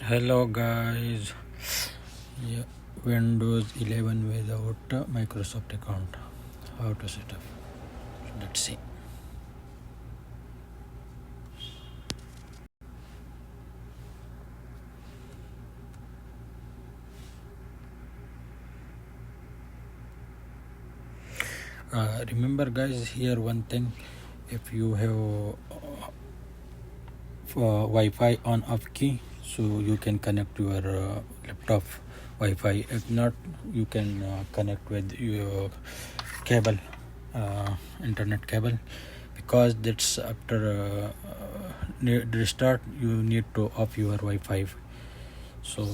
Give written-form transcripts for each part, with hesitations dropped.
Hello guys, yeah, Windows 11 without Microsoft account. How to set up? Let's see. Remember guys, here one thing, if you have Wi-Fi on off key, so you can connect your laptop Wi-Fi. If not, you can connect with your cable, internet cable, because that's after restart you need to off your Wi-Fi. So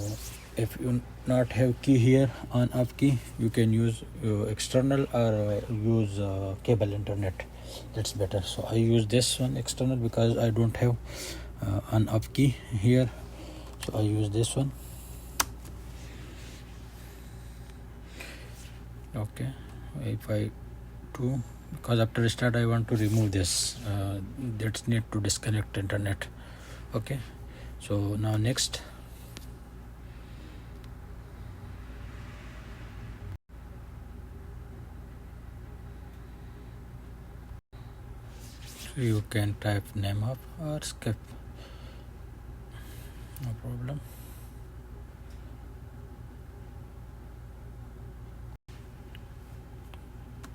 if you not have key here on off key, you can use external or use cable internet. That's better. So I use this one external because I don't have on off key here, so I use this one. Okay, Wi-Fi 2, because after restart I want to remove this, that's need to disconnect internet. Okay, so now next, so you can type name up or skip, no problem.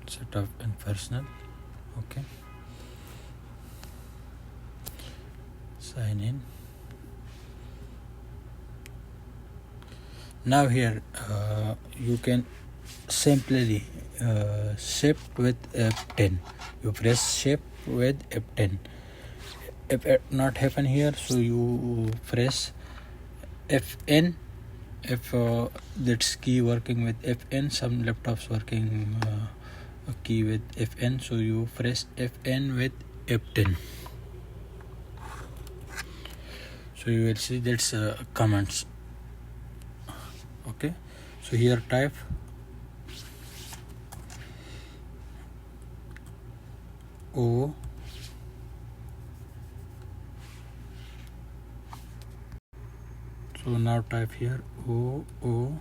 Set up in personal. Okay, sign in. Now here you can simply shift with F10. You press shift with F10. If it not happen here, so you press Fn. If that's key working with Fn, some laptops working key with Fn, so you press Fn with F10. So you will see that's commands. Okay, so here type O so now type here OOBE,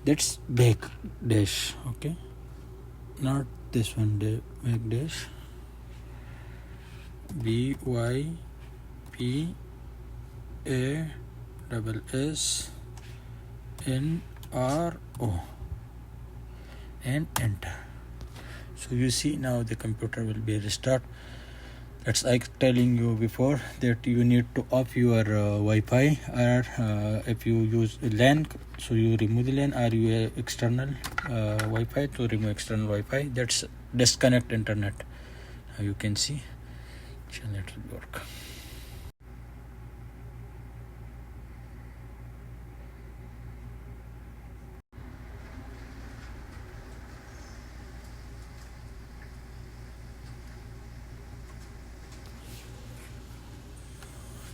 that's back dash. Okay, not this one, back dash BYPASS NRO and enter. So you see now the computer will be restart. That's like telling you before that you need to off your Wi-Fi, or if you use LAN, so you remove the LAN, or you external Wi-Fi, to remove external Wi-Fi, that's disconnect internet. You can see, so that will work.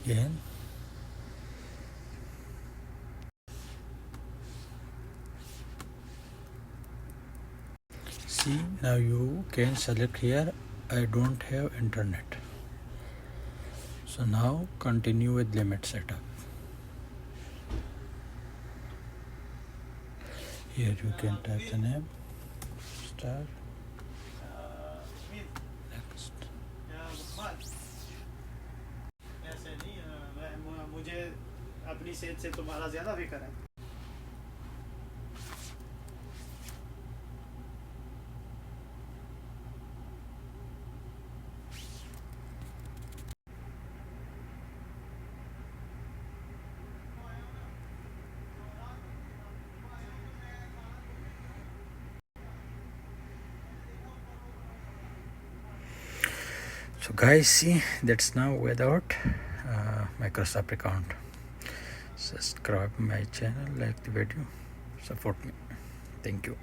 Again, see, now you can select here I don't have internet. So now continue with limit setup. Here you can type the name, start, next. मुझे अपनी सेहत से तुम्हारा ज्यादा फिक्र है. So guys, see, that's now without Microsoft account. Subscribe my channel, like the video, support me. Thank you.